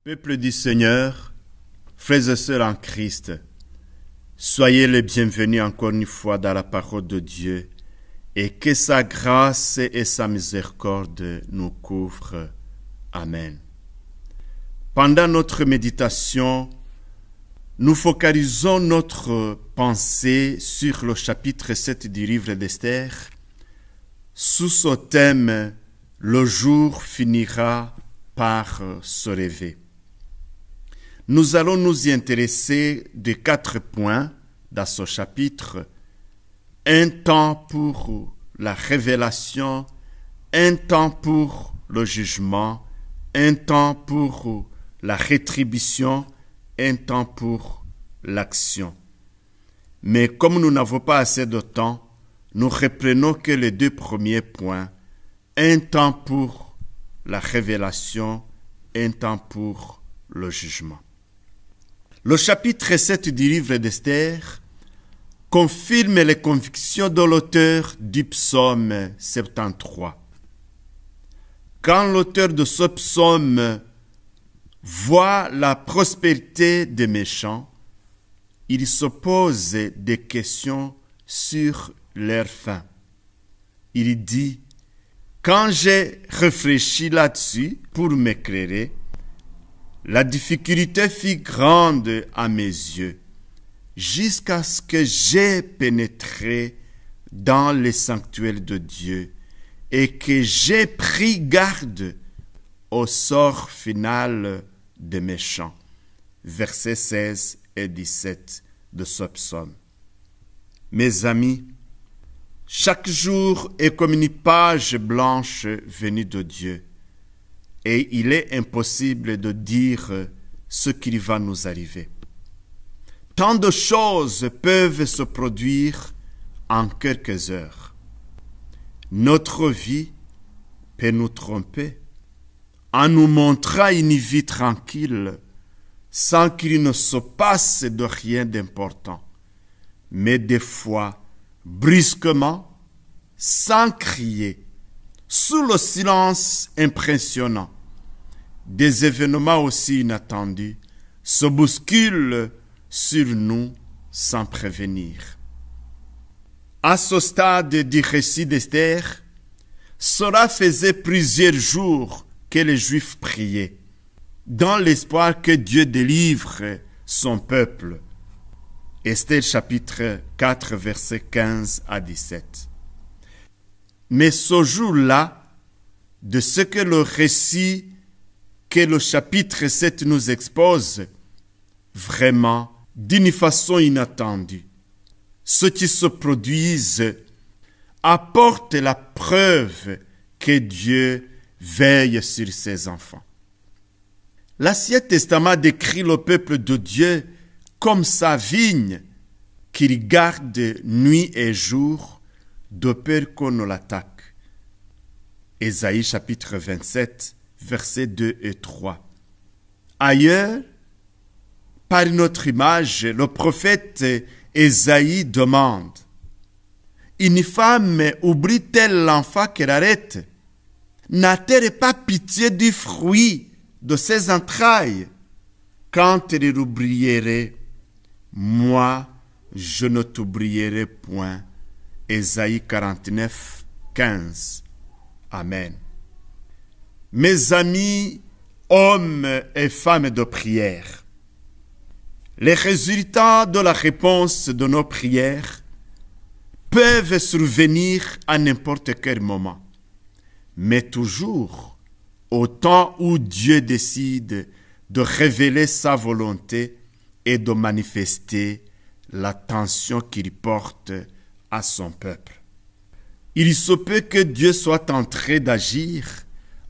Peuple du Seigneur, frères et sœurs en Christ, soyez les bienvenus encore une fois dans la parole de Dieu et que sa grâce et sa miséricorde nous couvrent. Amen. Pendant notre méditation, nous focalisons notre pensée sur le chapitre 7 du livre d'Esther, sous ce thème « Le jour finira par se lever ». Nous allons nous y intéresser de 4 points dans ce chapitre. Un temps pour la révélation, un temps pour le jugement, un temps pour la rétribution, un temps pour l'action. Mais comme nous n'avons pas assez de temps, nous reprenons que les 2 premiers points. Un temps pour la révélation, un temps pour le jugement. Le chapitre 7 du livre d'Esther confirme les convictions de l'auteur du psaume 73. Quand l'auteur de ce psaume voit la prospérité des méchants, il se pose des questions sur leur fin. Il dit, quand j'ai réfléchi là-dessus pour m'éclairer, la difficulté fut grande à mes yeux, jusqu'à ce que j'ai pénétré dans les sanctuaires de Dieu et que j'ai pris garde au sort final des méchants. Versets 16 et 17 de ce psaume. Mes amis, chaque jour est comme une page blanche venue de Dieu. Et il est impossible de dire ce qui va nous arriver. Tant de choses peuvent se produire en quelques heures. Notre vie peut nous tromper en nous montrant une vie tranquille sans qu'il ne se passe de rien d'important. Mais des fois, brusquement, sans crier, sous le silence impressionnant, des événements aussi inattendus se bousculent sur nous sans prévenir. À ce stade du récit d'Esther, cela faisait plusieurs jours que les Juifs priaient, dans l'espoir que Dieu délivre son peuple. Esther chapitre 4, versets 15 à 17. Mais ce jour-là, de ce que le récit que le chapitre 7 nous expose, vraiment, d'une façon inattendue, ce qui se produise apporte la preuve que Dieu veille sur ses enfants. L'Ancien Testament décrit le peuple de Dieu comme sa vigne qu'il garde nuit et jour de peur qu'on ne l'attaque. Ésaïe chapitre 27, versets 2 et 3. Ailleurs, par une autre image, le prophète Ésaïe demande, « Une femme oublie-t-elle l'enfant qu'elle arrête? N'a-t-elle pas pitié du fruit de ses entrailles? Quand elle l'oublierait, moi, je ne t'oublierai point. » Ésaïe 49, 15. Amen. Mes amis, hommes et femmes de prière, les résultats de la réponse de nos prières peuvent survenir à n'importe quel moment, mais toujours au temps où Dieu décide de révéler sa volonté et de manifester l'attention qu'il porte à son peuple. Il se peut que Dieu soit en train d'agir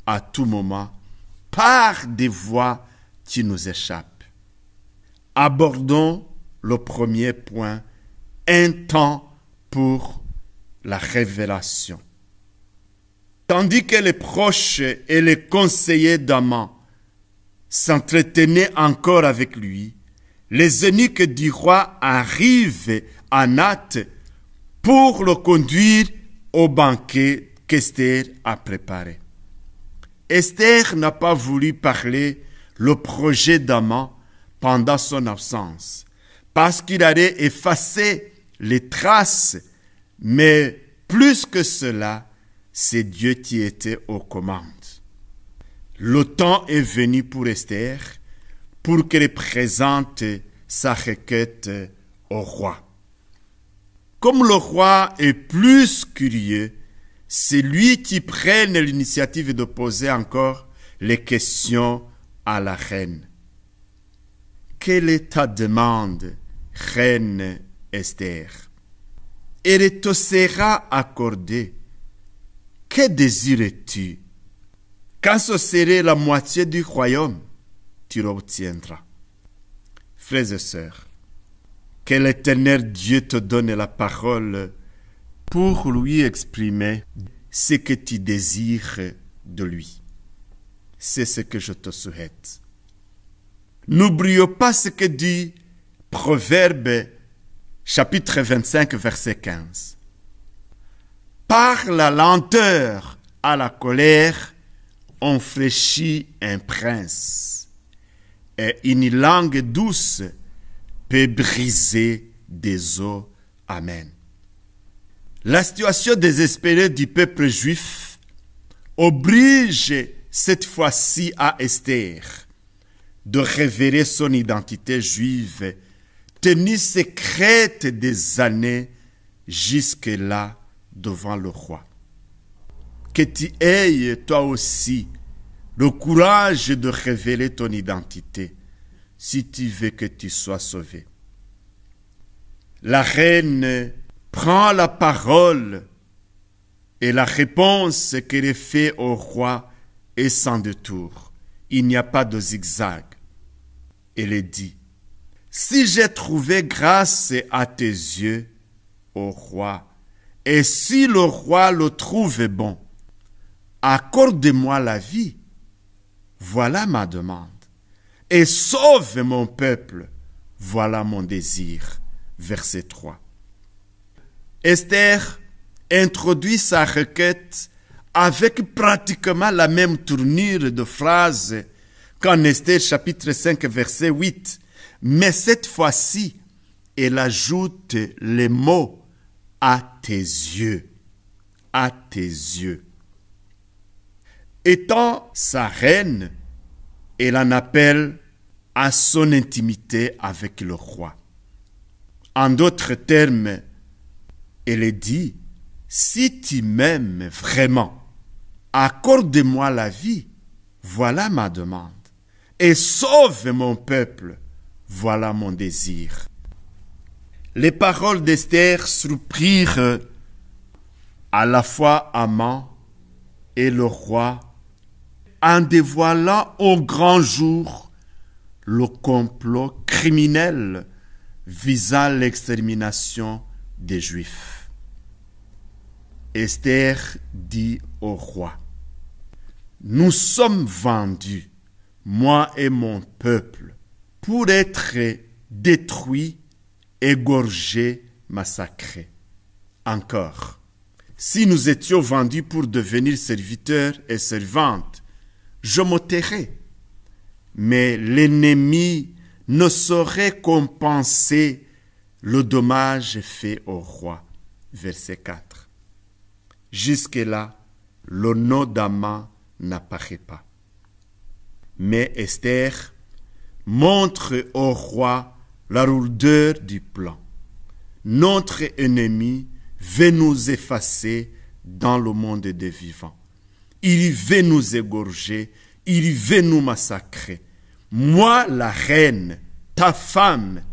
à tout moment par des voies qui nous échappent. Abordons le premier point, un temps pour la révélation. Tandis que les proches et les conseillers d'Aman s'entretenaient encore avec lui, les eunuques du roi arrivent en hâte pour le conduire au banquet qu'Esther a préparé. Esther n'a pas voulu parler le projet d'Aman pendant son absence, parce qu'il allait effacer les traces, mais plus que cela, c'est Dieu qui était aux commandes. Le temps est venu pour Esther, pour qu'elle présente sa requête au roi. Comme le roi est plus curieux, c'est lui qui prenne l'initiative de poser encore les questions à la reine. Quelle est ta demande, reine Esther? Elle te sera accordée. Que désires-tu? Quand ce serait la moitié du royaume, tu l'obtiendras. Frères et sœurs, que l'Éternel Dieu te donne la parole pour lui exprimer ce que tu désires de lui. C'est ce que je te souhaite. N'oublions pas ce que dit Proverbe, chapitre 25, verset 15. Par la lenteur à la colère, on fraîchit un prince, et une langue douce peut briser des os. Amen. La situation désespérée du peuple juif oblige cette fois-ci à Esther de révéler son identité juive, tenue secrète des années jusque-là devant le roi. Que tu aies toi aussi le courage de révéler ton identité si tu veux que tu sois sauvé. La reine prend la parole et la réponse qu'elle fait au roi est sans détour. Il n'y a pas de zigzag. Elle dit: si j'ai trouvé grâce à tes yeux, ô roi, et si le roi le trouve bon, accorde-moi la vie. Voilà ma demande. Et sauve mon peuple. Voilà mon désir. Verset 3. Esther introduit sa requête avec pratiquement la même tournure de phrase qu'en Esther chapitre 5 verset 8. Mais cette fois-ci, elle ajoute les mots « à tes yeux ». À tes yeux. Étant sa reine, elle en appelle à son intimité avec le roi. En d'autres termes, elle dit: si tu m'aimes vraiment, accorde-moi la vie, voilà ma demande, et sauve mon peuple, voilà mon désir. Les paroles d'Esther surprirent à la fois Aman et le roi, en dévoilant au grand jour le complot criminel visant l'extermination des Juifs. Esther dit au roi: nous sommes vendus, moi et mon peuple, pour être détruits, égorgés, massacrés. Encore, si nous étions vendus pour devenir serviteurs et servantes, je me tairais. Mais l'ennemi ne saurait compenser le dommage fait au roi. Verset 4. Jusque-là, le nom d'Aman n'apparaît pas. Mais Esther montre au roi la lourdeur du plan. Notre ennemi veut nous effacer dans le monde des vivants. Il veut nous égorger, il veut nous massacrer. Moi, la reine, ta femme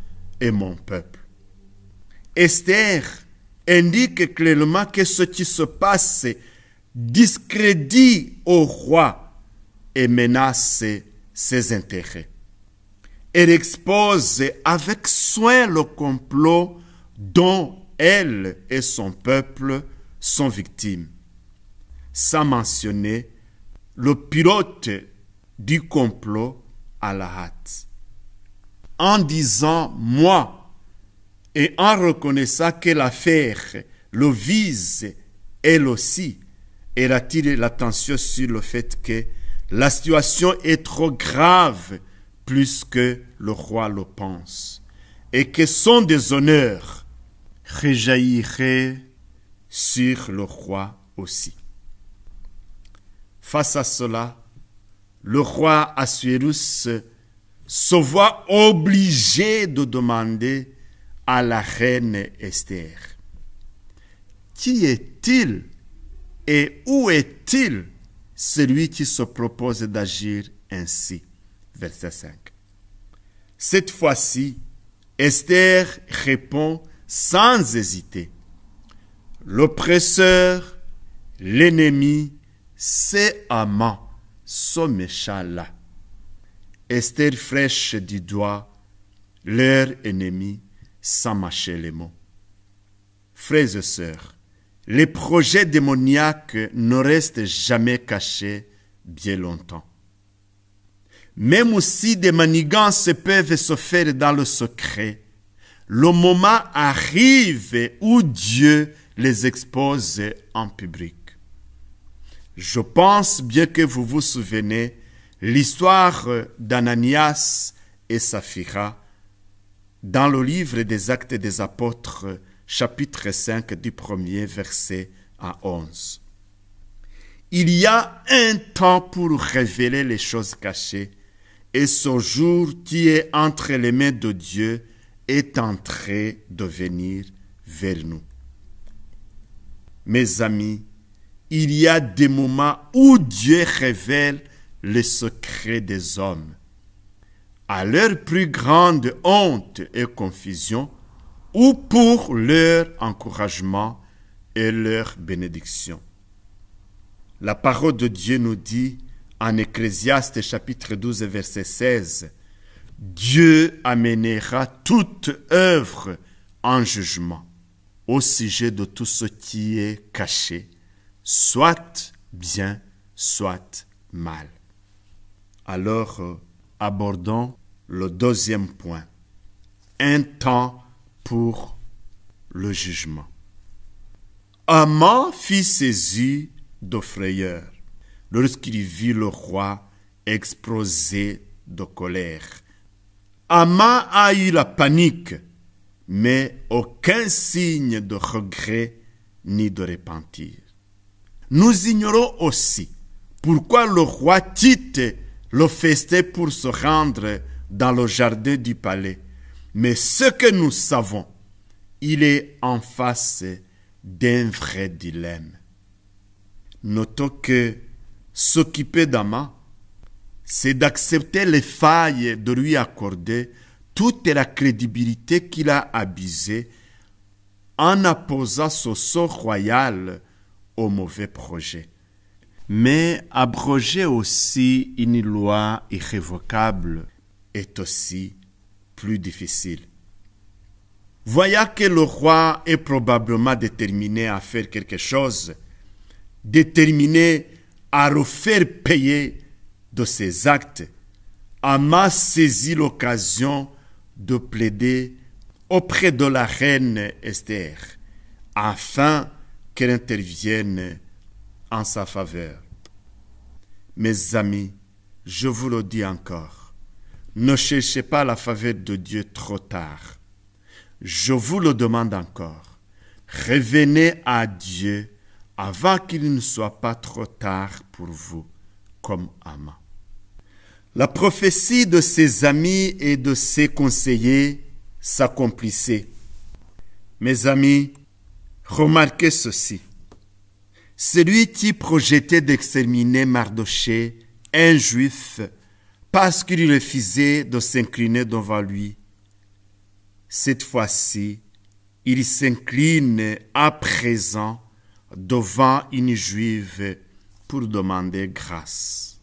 et mon peuple. Esther indique clairement que ce qui se passe discrédite au roi et menace ses intérêts. Elle expose avec soin le complot dont elle et son peuple sont victimes, sans mentionner le pilote du complot à la hâte. En disant « moi » et en reconnaissant que l'affaire le vise elle aussi, elle attire l'attention sur le fait que La situation est trop grave plus que le roi le pense, et que son déshonneur rejaillirait sur le roi aussi. Face à cela, le roi Assuérus se voit obligé de demander à la reine Esther: qui est-il et où est-il celui qui se propose d'agir ainsi? Verset 5. Cette fois-ci, Esther répond sans hésiter: l'oppresseur, l'ennemi, c'est Haman, ce méchant-là. Esther fraîche du doigt leur ennemi sans mâcher les mots. Frères et sœurs, les projets démoniaques ne restent jamais cachés bien longtemps. Même si des manigances peuvent se faire dans le secret, le moment arrive où Dieu les expose en public. Je pense bien que vous vous souvenez l'histoire d'Ananias et Saphira dans le livre des Actes des Apôtres, chapitre 5, du 1er verset à 11. Il y a un temps pour révéler les choses cachées, et ce jour qui est entre les mains de Dieu est en train de venir vers nous. Mes amis, il y a des moments où Dieu révèle les secrets des hommes, à leur plus grande honte et confusion, ou pour leur encouragement et leur bénédiction. La parole de Dieu nous dit en Ecclésiaste chapitre 12 verset 16, « Dieu amènera toute œuvre en jugement au sujet de tout ce qui est caché, soit bien, soit mal. » Alors, abordons le deuxième point, un temps pour le jugement. Haman fit ses yeux de frayeur lorsqu'il vit le roi explosé de colère. Haman a eu la panique, mais aucun signe de regret ni de repentir. Nous ignorons aussi pourquoi le roi quitte le festin pour se rendre dans le jardin du palais. Mais ce que nous savons, il est en face d'un vrai dilemme. Notons que s'occuper d'Haman, c'est d'accepter les failles de lui accorder toute la crédibilité qu'il a abusée en apposant ce sceau royal au mauvais projet. Mais abroger aussi une loi irrévocable est aussi plus difficile. Voyant que le roi est probablement déterminé à faire quelque chose, déterminé à refaire payer de ses actes, Haman saisit l'occasion de plaider auprès de la reine Esther, afin qu'elle intervienne en sa faveur. Mes amis, je vous le dis encore, ne cherchez pas la faveur de Dieu trop tard. Je vous le demande encore, revenez à Dieu avant qu'il ne soit pas trop tard pour vous, comme Haman. La prophétie de ses amis et de ses conseillers s'accomplissait. Mes amis, remarquez ceci. Celui qui projetait d'exterminer Mardochée, un juif, parce qu'il refusait de s'incliner devant lui, cette fois-ci, il s'incline à présent devant une juive pour demander grâce.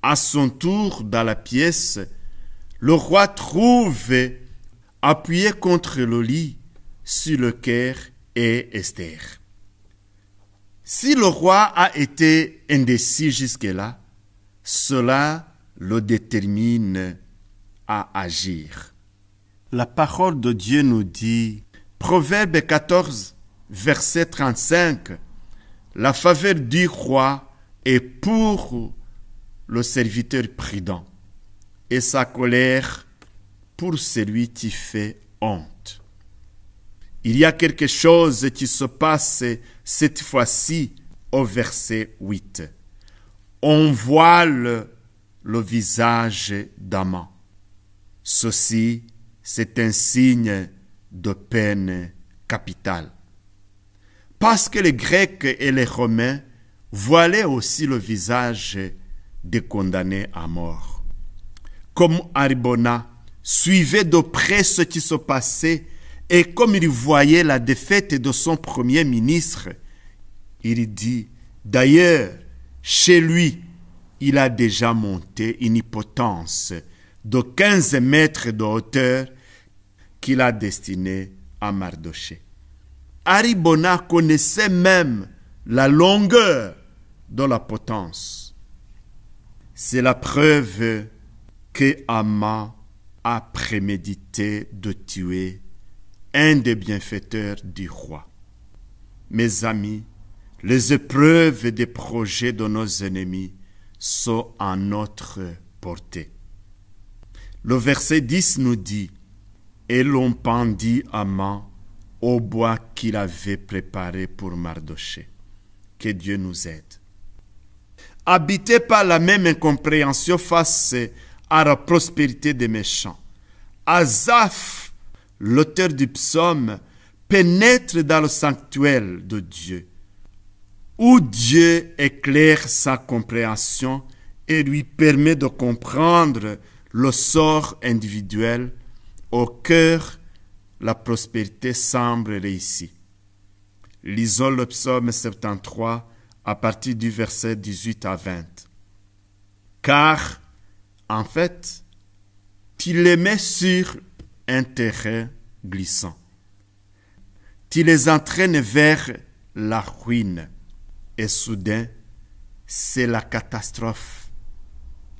À son tour, dans la pièce, le roi trouve, appuyé contre le lit, sur le cœur est Esther. Si le roi a été indécis jusque-là, cela le détermine à agir. La parole de Dieu nous dit, Proverbe 14, verset 35, « La faveur du roi est pour le serviteur prudent, et sa colère pour celui qui fait honte. Il y a quelque chose qui se passe cette fois-ci au verset 8. On voile le visage d'Aman. Ceci, c'est un signe de peine capitale. Parce que les Grecs et les Romains voilaient aussi le visage des condamnés à mort. Comme Harbona suivait de près ce qui se passait et comme il voyait la défaite de son premier ministre, il dit, d'ailleurs, chez lui, il a déjà monté une hypotenuse de 15 mètres de hauteur qu'il a destinée à Mardochée. Harbona connaissait même la longueur de la potence. C'est la preuve que Haman a prémédité de tuer un des bienfaiteurs du roi. Mes amis, les épreuves des projets de nos ennemis sont à notre portée. Le verset 10 nous dit « Et l'on pendit Haman au bois qu'il avait préparé pour Mardochée. » Que Dieu nous aide. Habité par la même incompréhension face à la prospérité des méchants, Asaph, l'auteur du psaume, pénètre dans le sanctuaire de Dieu, où Dieu éclaire sa compréhension et lui permet de comprendre le sort individuel. Au cœur, la prospérité semble réussie. Lisons le psaume 73 à partir du verset 18 à 20. Car, en fait, tu les mets sur un terrain glissant. Tu les entraînes vers la ruine. Et soudain, c'est la catastrophe.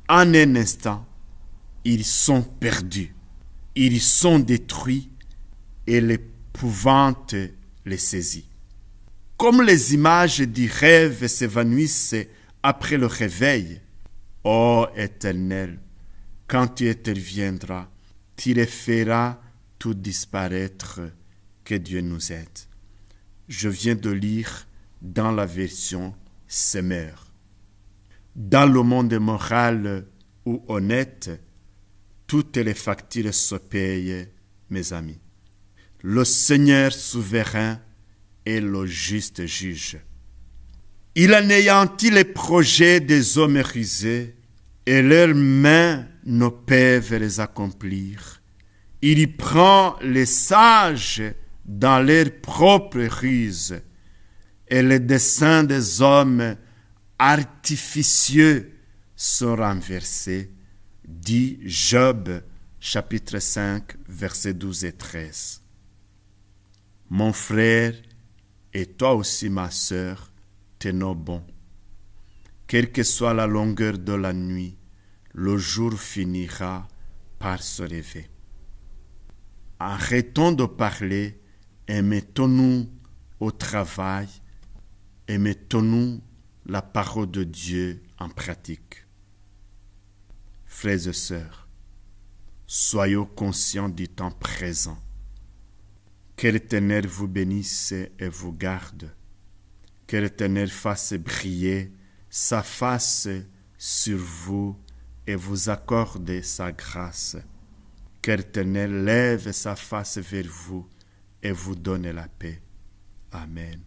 En un instant, ils sont perdus. Ils sont détruits et l'épouvante les saisit. Comme les images du rêve s'évanouissent après le réveil, ô Éternel, quand tu interviendras, tu les feras tout disparaître. Que Dieu nous aide. Je viens de lire dans la version Semeur. Dans le monde moral ou honnête, toutes les factures se payent, mes amis. Le Seigneur souverain est le juste juge. Il anéantit les projets des hommes rusés et leurs mains ne peuvent les accomplir. Il y prend les sages dans leurs propres ruses et les desseins des hommes artificieux sont renversés, dit Job, chapitre 5, versets 12 et 13. Mon frère, et toi aussi ma sœur, tenons bon. Quelle que soit la longueur de la nuit, le jour finira par se lever. Arrêtons de parler et mettons-nous au travail et mettons-nous la parole de Dieu en pratique. Frères et sœurs, soyons conscients du temps présent. Que l'Éternel vous bénisse et vous garde. Que l'Éternel fasse briller sa face sur vous et vous accorde sa grâce. Que l'Éternel lève sa face vers vous et vous donne la paix. Amen.